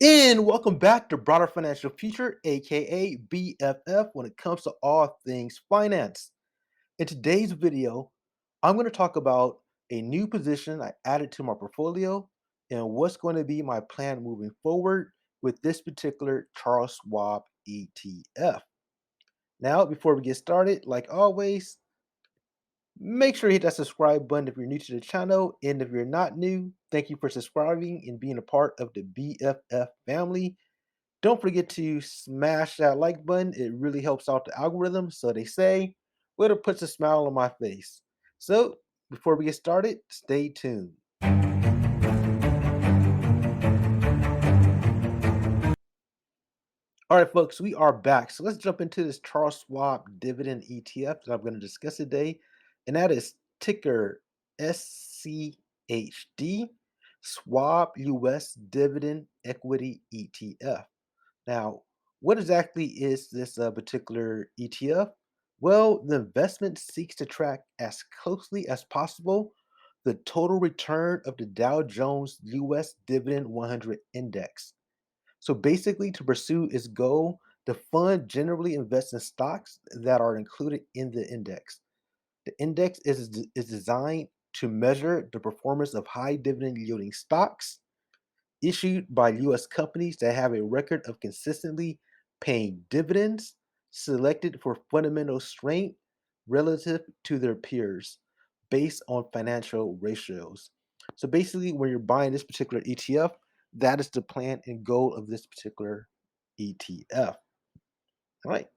And welcome back to Broader Financial Future, aka BFF, when it comes to all things finance. In today's video, I'm going to talk about a new position I added to my portfolio and what's going to be my plan moving forward with this particular Charles Schwab ETF. Now, before we get started, like always, make sure you hit that subscribe button if you're new to the channel. And if you're not new, thank you for subscribing and being a part of the BFF family. Don't forget to smash that like button. It really helps out the algorithm. So they say, well, it puts a smile on my face. So before we get started, stay tuned. All right, folks, we are back. So let's jump into this Charles Schwab Dividend ETF that I'm going to discuss today. And that is ticker SCHD, Schwab US Dividend Equity ETF. Now, what exactly is this particular ETF? Well, the investment seeks to track as closely as possible the total return of the Dow Jones US Dividend 100 Index. So basically, to pursue its goal, the fund generally invests in stocks that are included in the index. The index is designed to measure the performance of high dividend yielding stocks issued by U.S. companies that have a record of consistently paying dividends, selected for fundamental strength relative to their peers based on financial ratios. So basically, when you're buying this particular ETF, that is the plan and goal of this particular ETF. All right.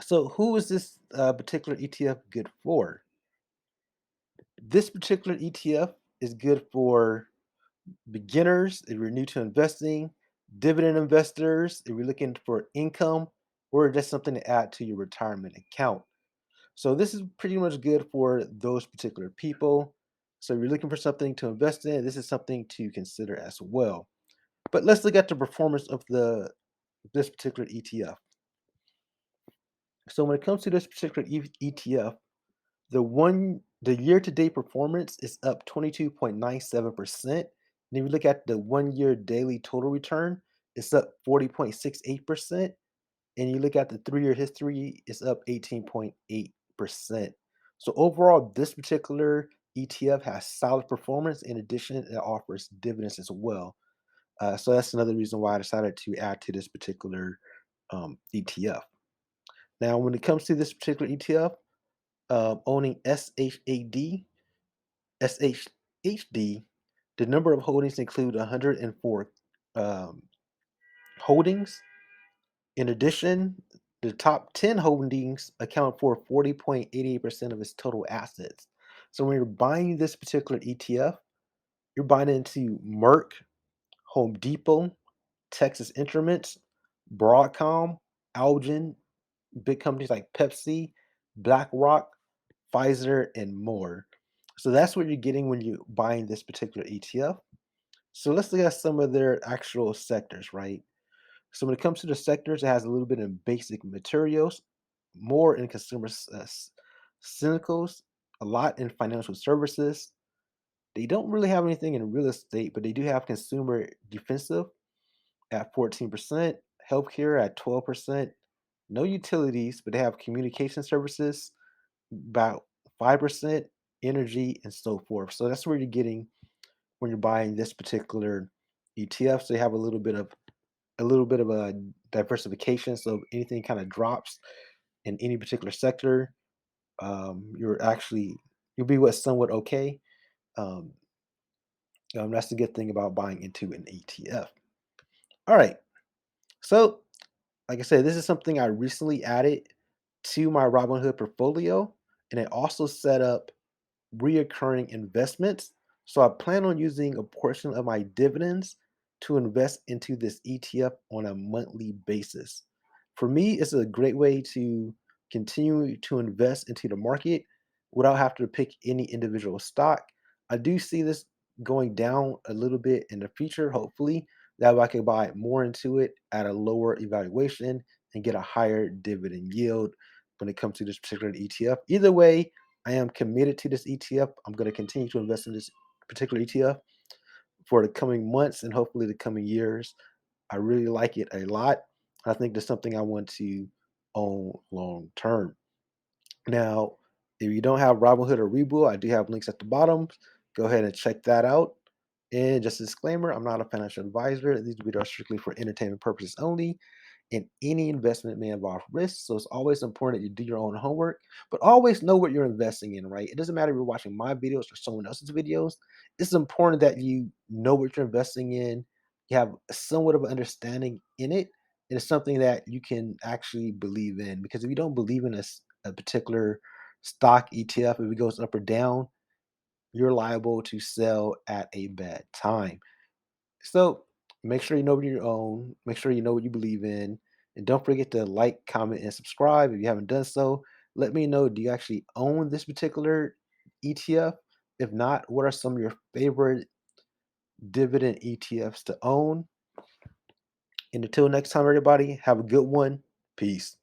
So, who is this particular ETF good for? This particular ETF is good for beginners, if you're new to investing, dividend investors, if you're looking for income, or just something to add to your retirement account. So this is pretty much good for those particular people. So if you're looking for something to invest in, this is something to consider as well. But let's look at the performance of this particular ETF. So when it comes to this particular ETF, the year-to-date performance is up 22.97%. And if you look at the 1-year daily total return, it's up 40.68%. And you look at the 3-year history, it's up 18.8%. So overall, this particular ETF has solid performance. In addition, it offers dividends as well. So that's another reason why I decided to add to this particular ETF. Now, when it comes to this particular ETF, owning SHHD, the number of holdings include 104 um, holdings. In addition, the top 10 holdings account for 40.88% of its total assets. So when you're buying this particular ETF, you're buying into Merck, Home Depot, Texas Instruments, Broadcom, Algen, big companies like Pepsi, BlackRock, Pfizer, and more. So that's what you're getting when you're buying this particular ETF. So let's look at some of their actual sectors, right? So when it comes to the sectors, it has a little bit in basic materials, more in consumer cynicals, a lot in financial services. They don't really have anything in real estate, but they do have consumer defensive at 14%, healthcare at 12%, no utilities, but they have communication services about 5%, energy, and so forth. So that's where you're getting when you're buying this particular ETF. So you have a little bit of a diversification. So if anything kind of drops in any particular sector, you'll be what somewhat okay. Um, that's the good thing about buying into an ETF. All right. So like I said, this is something I recently added to my Robinhood portfolio, and it also set up reoccurring investments. So I plan on using a portion of my dividends to invest into this ETF on a monthly basis. For me, it's a great way to continue to invest into the market without having to pick any individual stock. I do see this going down a little bit in the future, hopefully. That way I can buy more into it at a lower evaluation and get a higher dividend yield when it comes to this particular ETF. Either way, I am committed to this ETF. I'm going to continue to invest in this particular ETF for the coming months and hopefully the coming years. I really like it a lot. I think that's something I want to own long term. Now, if you don't have Robinhood or Webull, I do have links at the bottom. Go ahead and check that out. And just a disclaimer, I'm not a financial advisor. These videos are strictly for entertainment purposes only, and any investment may involve risk. So it's always important that you do your own homework, but always know what you're investing in, right? It doesn't matter if you're watching my videos or someone else's videos. It's important that you know what you're investing in, you have somewhat of an understanding in it, and it's something that you can actually believe in. Because if you don't believe in a particular stock ETF, if it goes up or down, you're liable to sell at a bad time. So make sure you know what you own, make sure you know what you believe in, and don't forget to like, comment, and subscribe if you haven't done so. Let me know, do you actually own this particular ETF? If not, what are some of your favorite dividend ETFs to own? And until next time, everybody, have a good one. Peace.